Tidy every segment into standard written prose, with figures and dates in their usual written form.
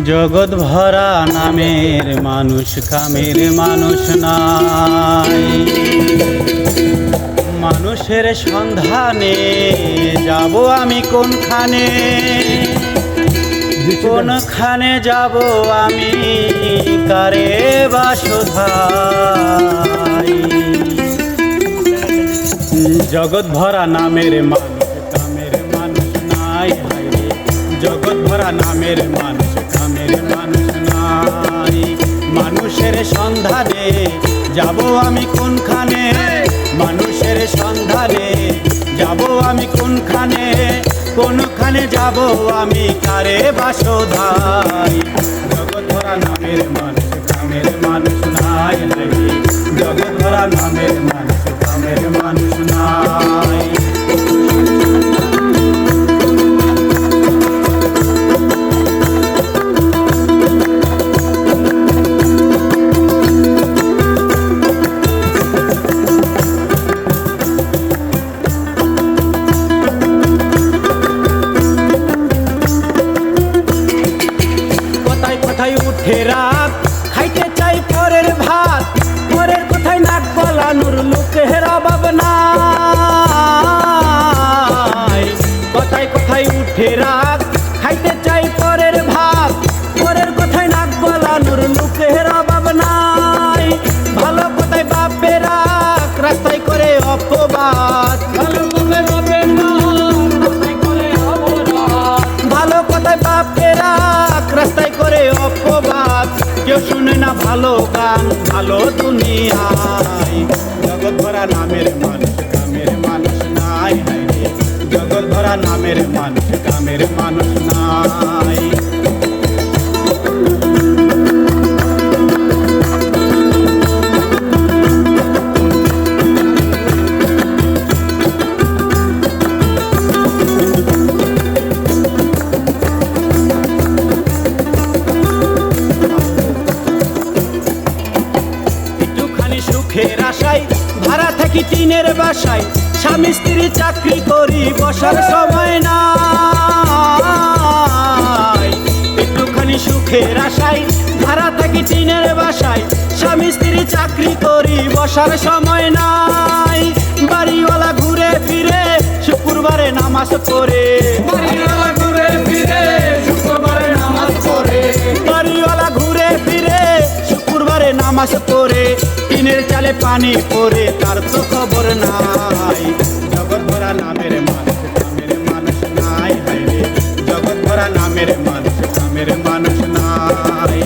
জগৎ ভরা নামের মানুষ, কামের মানুষ নাই। মানুষের সন্ধানে যাব আমি কোনখানে, কোনখানে যাব আমি, কারে বা শোধাই। জগৎ ভরা নামের মানুষ, কামের মানুষ নাই। জগৎ ভরা নামের মানুষ, কামের মানুষ নাই। মানুষের সন্ধানে যাব আমি কোনখানে, মানুষের সন্ধানে যাব আমি কোনখানে, কোনখানে যাব আমি, কারে বা শোধাই। জগৎ ভরা নামের মানুষ, কামের মানুষ নাই। জগৎ ভরা নামের মানুষ, কামের মানুষ নাই। উঠে রাত খাইতে চাই পরের ভাত, পরের কোথায় নাক গলানোর লোকের অভাব নাই। কোথায় কোথায় উঠে রাত খাইতে চাই পরের ভাত, পরের কোথায় নাক গলানোর লোকের অভাব নাই। ভালো কোথায় বাপের রাখ রাস্তায় করে অপবাদ, ভালো কোথায় বাপের রাস্তায় করে অপরাধ, ভালো কোথায় বাপের রাখ রাস্তায় করে অপবাদ। কেউ শুনে না ভালো গান, ভালো দুনিয়ায়। জগৎ ভরা নামের মানুষ, কামের মানুষ নাই। জগৎ ভরা নামের মানুষ, কামের মানুষ নাই। সুখের আশায় ভাড়া থাকি টিনের বাসায়, স্বামী স্ত্রী চাকরি করি বসার সময় নাই। একটুখানি সুখের আশায় ভাড়া থাকি টিনের বাসায়, স্বামী স্ত্রী চাকরি করি বসার সময় নাই। বাড়িওয়ালা ঘুরে ফিরে শুক্রবারে নামাজ পড়ে, বাড়িওয়ালা ঘুরে ফিরে শুক্রবারে নামাজ পড়ে, বাড়িওয়ালা ঘুরে ফিরে শুক্রবারে নামাজ পড়ে। টিনের চালে পানি পড়ে তার তো খবর নাই। জগৎ ভরা নামের মানুষ, কামের মানুষ নাই। জগৎ ভরা নামের মানুষ, কামের মানুষ নাই।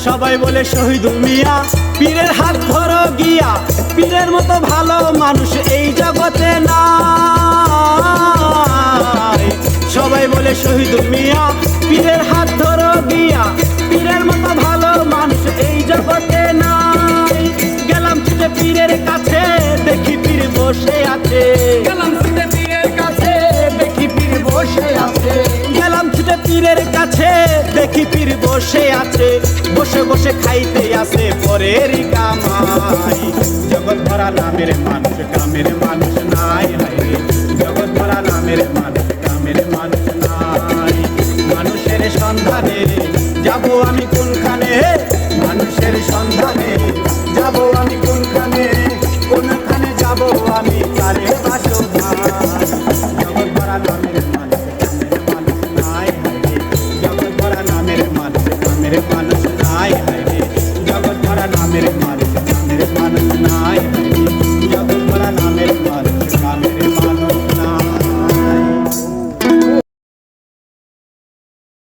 সবাই বলে শহীদুল মিয়া পীরের হাত ধরো গিয়া, পীরের মতো ভালো মানুষ এই জগতে নাই। সবাই বলে শহীদুল মিয়া পীরের হাত ধরো গিয়া, পীরের মতো ভালো মানুষ এই জগতে নাই। গেলাম ছুটে পীরের কাছে, দেখি পীর বসে আছে, গেলাম ছুটে পীরের কাছে, দেখি পীর বসে আছে, গেলাম ছুটে পীরের কাছে, দেখি পীর বসে আছে। বসে বসে খাইতে আসে পরের কামাই। জগৎ ভরা নামের মানুষ, কামের মানুষ নাই। জগৎ ভরা নামের মানুষ, কামের মানুষ নাই। মানুষের সন্ধানে যাব আমি কোনখানে, মানুষের সন্ধানে যাব আমি কোনখানে, কোনখানে যাব আমি, কারে বা শোধাই। জগৎ ভরা নামের মানুষ।